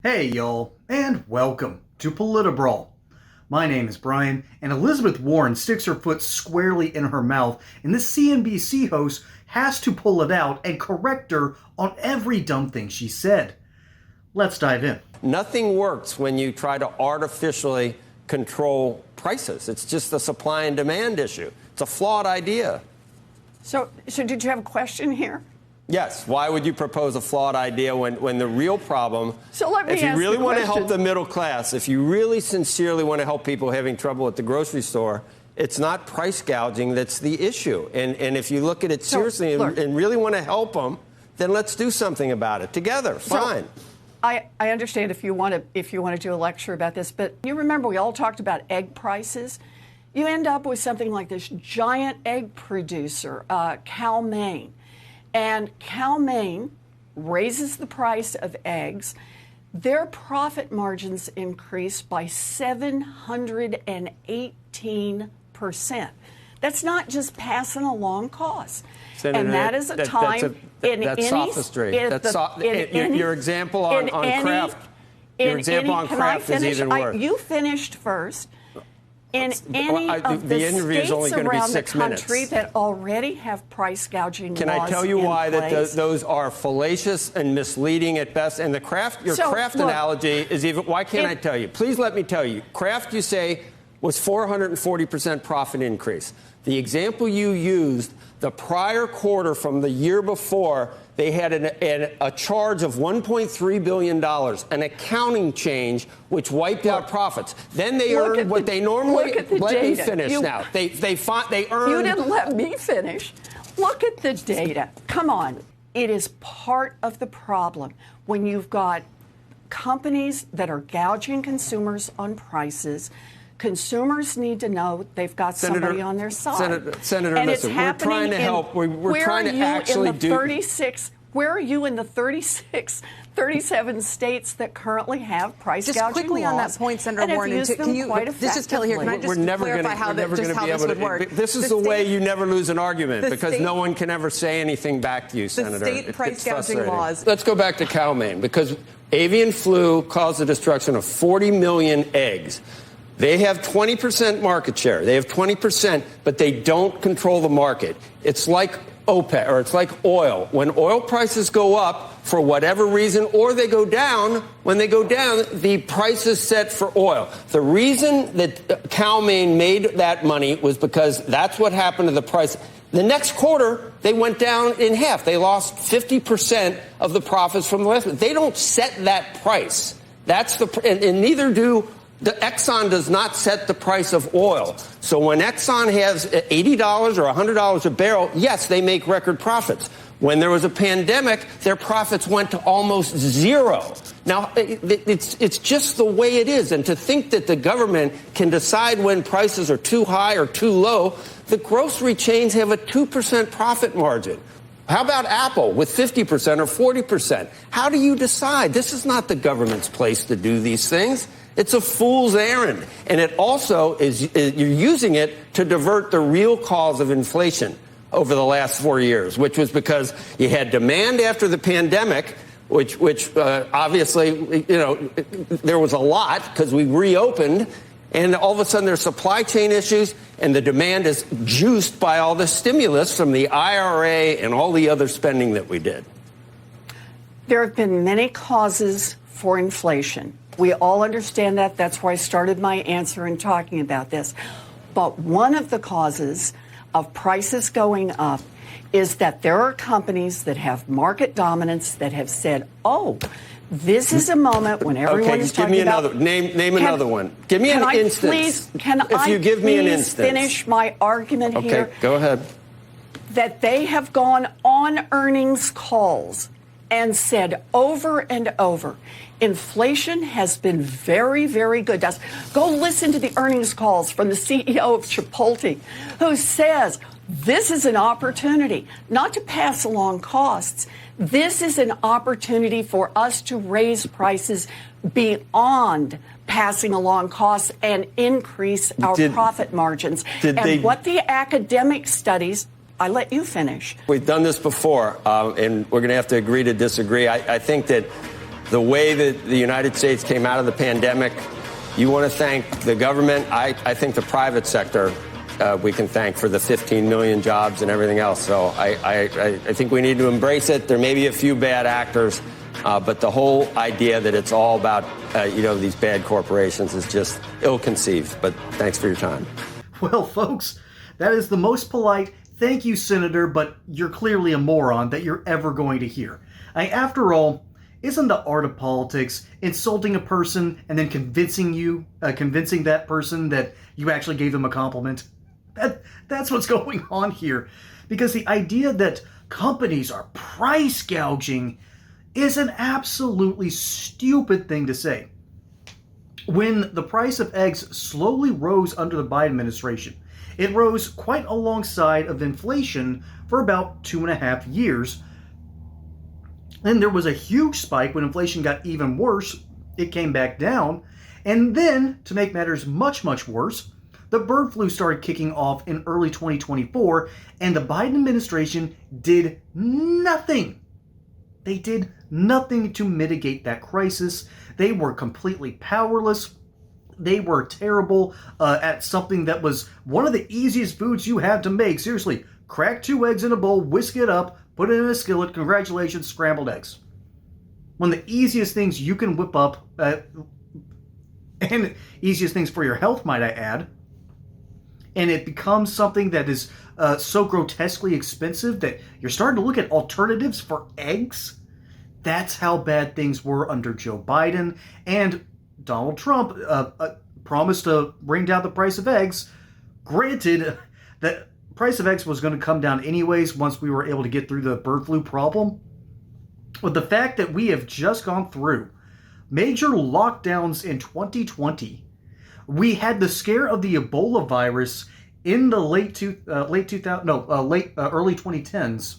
Hey y'all, and welcome to PolitiBrawl. My name is Brian, and Elizabeth Warren sticks her foot squarely in her mouth, and this CNBC host has to pull it out and correct her on every dumb thing she said. Let's dive in. Nothing works when you try to artificially control prices. It's just a supply and demand issue. It's a flawed idea. So did you have a question here? Yes. Why would you propose a flawed idea when the real problem, so let me if you ask really the want to question. help the middle class, if you really sincerely want to help people having trouble at the grocery store, it's not price gouging that's the issue. And if you look at it seriously and really want to help them, then let's do something about it together. Fine. I understand if you want to do a lecture about this, but you remember we all talked about egg prices. You end up with something like this giant egg producer, Cal-Maine. And Cal-Maine raises the price of eggs. Their profit margins increase by 718%. That's not just passing along costs. Senator, and that is a time that's sophistry. Your example on Kraft. Your example on Kraft is even worse. You finished first. In any of the states around the country that already have price gouging laws in place. Can I tell you why that those are fallacious and misleading at best? And the Kraft, Kraft analogy is even. Why can't I tell you? Please let me tell you. Kraft, you say, was 440% profit increase. The example you used, the prior quarter from the year before, they had a charge of $1.3 billion, an accounting change which wiped out profits. Then they earned what they normally. Let me finish now. They earned. You didn't let me finish. Look at the data. Come on. It is part of the problem when you've got companies that are gouging consumers on prices. Consumers need to know they've got somebody on their side. Senator, and listen, we're trying to help. We're trying to actually do. Where are you in the 37 states that currently have price gouging laws? Just quickly on that point, Senator Warren, this is Kelly here. Can I just clarify how this would work? This is the way you never lose an argument, because no one can ever say anything back to you, Senator. The state price gouging laws. Let's go back to Cal-Maine, because avian flu caused the destruction of 40 million eggs. They have 20% market share. They have 20%, but they don't control the market. It's like OPEC, or it's like oil. When oil prices go up for whatever reason, or they go down, when they go down, the price is set for oil. The reason that Cal-Maine made that money was because that's what happened to the price. The next quarter, they went down in half. They lost 50% of the profits from the last one. They don't set that price. That's and neither do. The Exxon does not set the price of oil. So when Exxon has $80 or $100 a barrel, yes, they make record profits. When there was a pandemic, their profits went to almost zero. Now, it's just the way it is. And to think that the government can decide when prices are too high or too low, the grocery chains have a 2% profit margin. How about Apple with 50% or 40%? How do you decide? This is not the government's place to do these things. It's a fool's errand. And it also is you're using it to divert the real cause of inflation over the last 4 years, which was because you had demand after the pandemic, which obviously, there was a lot because we reopened. And all of a sudden there's supply chain issues, and the demand is juiced by all the stimulus from the IRA and all the other spending that we did. There have been many causes for inflation. We all understand that. That's why I started my answer in talking about this. But one of the causes of prices going up is that there are companies that have market dominance that have said, oh, this is a moment when everyone is talking about... Okay, give me another. Name another one. Give me an instance. If you give me an instance. Finish my argument here? Okay, go ahead. That they have gone on earnings calls and said over and over, inflation has been very, very good. Go listen to the earnings calls from the CEO of Chipotle, who says this is an opportunity not to pass along costs. This is an opportunity for us to raise prices beyond passing along costs and increase our profit margins. What the academic studies... I let you finish. We've done this before, and we're going to have to agree to disagree. I think that the way that the United States came out of the pandemic. You want to thank the government. I think the private sector we can thank for the 15 million jobs and everything else. So I think we need to embrace it. There may be a few bad actors, but the whole idea that it's all about, these bad corporations is just ill-conceived. But thanks for your time. Well, folks, that is the most polite thank you, Senator, but you're clearly a moron that you're ever going to hear. After all, isn't the art of politics insulting a person and then convincing that person that you actually gave them a compliment? That's what's going on here. Because the idea that companies are price gouging is an absolutely stupid thing to say. When the price of eggs slowly rose under the Biden administration, it rose quite alongside of inflation for about 2.5 years. Then there was a huge spike when inflation got even worse. It came back down. And then, to make matters much, much worse, the bird flu started kicking off in early 2024, and the Biden administration did nothing. They did nothing to mitigate that crisis. They were completely powerless. They were terrible at something that was one of the easiest foods you had to make. Seriously, crack 2 eggs in a bowl, whisk it up, put it in a skillet. Congratulations, scrambled eggs. One of the easiest things you can whip up, and easiest things for your health, might I add. And it becomes something that is so grotesquely expensive that you're starting to look at alternatives for eggs. That's how bad things were under Joe Biden. And Donald Trump promised to bring down the price of eggs. Granted, the price of eggs was going to come down anyways once we were able to get through the bird flu problem. But the fact that we have just gone through major lockdowns in 2020, we had the scare of the Ebola virus in the early 2010s,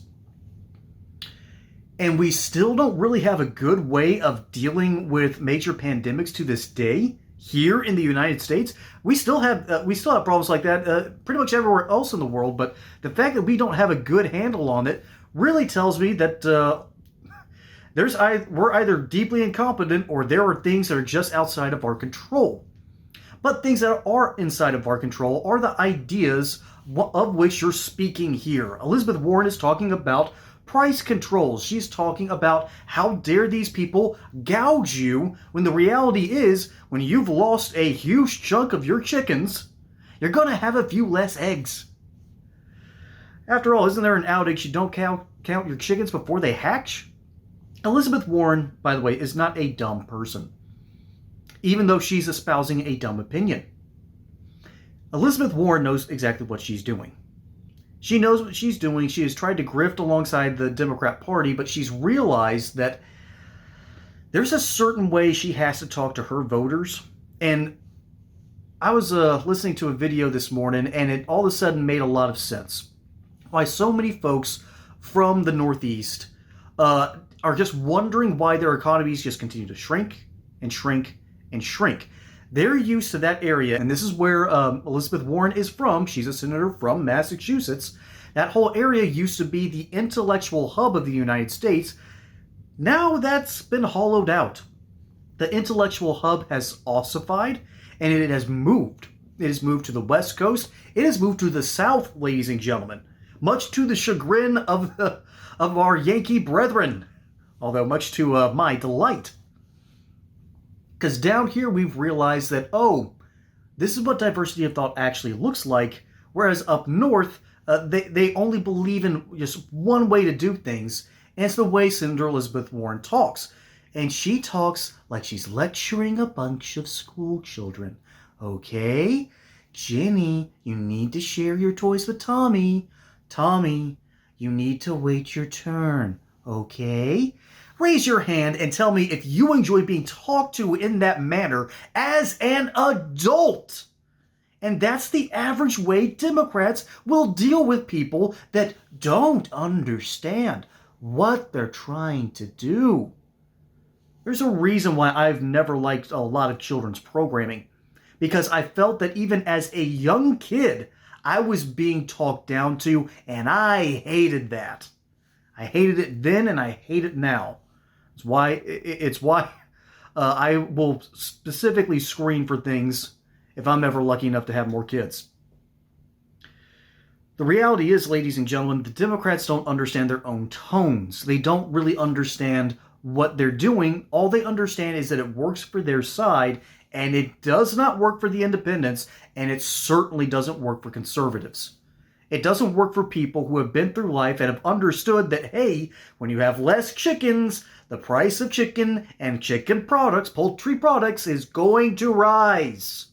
and we still don't really have a good way of dealing with major pandemics to this day here in the United States. We still have problems like that pretty much everywhere else in the world, but the fact that we don't have a good handle on it really tells me that we're either deeply incompetent or there are things that are just outside of our control. But things that are inside of our control are the ideas of which you're speaking here. Elizabeth Warren is talking about price controls. She's talking about how dare these people gouge you, when the reality is when you've lost a huge chunk of your chickens, you're going to have a few less eggs. After all, isn't there an outage you don't count your chickens before they hatch? Elizabeth Warren, by the way, is not a dumb person, even though she's espousing a dumb opinion. Elizabeth Warren knows exactly what she's doing. She knows what she's doing. She has tried to grift alongside the Democrat Party, but she's realized that there's a certain way she has to talk to her voters. And I was listening to a video this morning, and it all of a sudden made a lot of sense. Why so many folks from the Northeast are just wondering why their economies just continue to shrink and shrink and shrink. They're used to that area, and this is where Elizabeth Warren is from. She's a senator from Massachusetts. That whole area used to be the intellectual hub of the United States. Now that's been hollowed out. The intellectual hub has ossified, and it has moved. It has moved to the West Coast. It has moved to the South, ladies and gentlemen, much to the chagrin of our Yankee brethren, although much to my delight. Because down here we've realized that, this is what diversity of thought actually looks like, whereas up north, they only believe in just one way to do things, and it's the way Senator Elizabeth Warren talks. And she talks like she's lecturing a bunch of school children. Okay, Jenny, you need to share your toys with Tommy. Tommy, you need to wait your turn. Okay? Raise your hand and tell me if you enjoy being talked to in that manner as an adult. And that's the average way Democrats will deal with people that don't understand what they're trying to do. There's a reason why I've never liked a lot of children's programming, because I felt that even as a young kid, I was being talked down to, and I hated that. I hated it then and I hate it now. It's why I will specifically screen for things if I'm ever lucky enough to have more kids. The reality is, ladies and gentlemen, the Democrats don't understand their own tones. They don't really understand what they're doing. All they understand is that it works for their side, and it does not work for the independents, and it certainly doesn't work for conservatives. It doesn't work for people who have been through life and have understood that, hey, when you have less chickens, the price of chicken and chicken products, poultry products, is going to rise.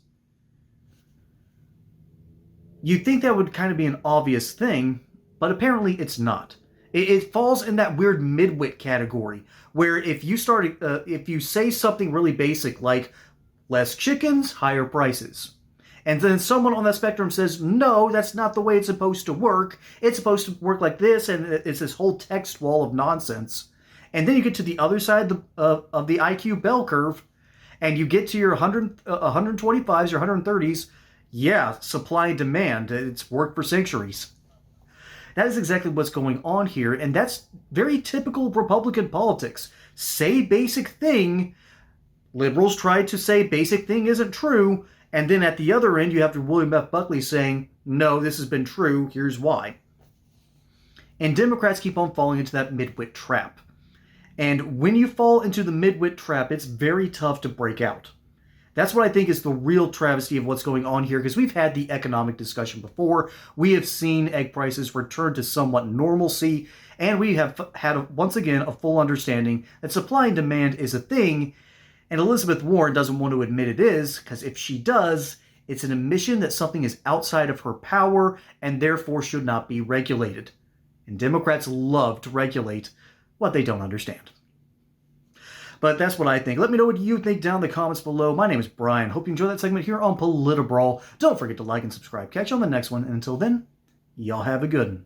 You'd think that would kind of be an obvious thing, but apparently it's not. It falls in that weird midwit category, where if you say something really basic like less chickens, higher prices, and then someone on that spectrum says, no, that's not the way it's supposed to work. It's supposed to work like this, and it's this whole text wall of nonsense. And then you get to the other side of the IQ bell curve, and you get to your 125s, your 130s. Yeah, supply and demand. It's worked for centuries. That is exactly what's going on here, and that's very typical of Republican politics. Say basic thing. Liberals try to say basic thing isn't true, and then at the other end you have William F. Buckley saying, no, this has been true, here's why. And Democrats keep on falling into that midwit trap. And when you fall into the midwit trap, it's very tough to break out. That's what I think is the real travesty of what's going on here, because we've had the economic discussion before. We have seen egg prices return to somewhat normalcy, and we have had, once again, a full understanding that supply and demand is a thing, and Elizabeth Warren doesn't want to admit it is, because if she does, it's an admission that something is outside of her power and therefore should not be regulated. And Democrats love to regulate what they don't understand. But that's what I think. Let me know what you think down in the comments below. My name is Brian. Hope you enjoyed that segment here on PolitiBrawl. Don't forget to like and subscribe. Catch you on the next one. And until then, y'all have a good one.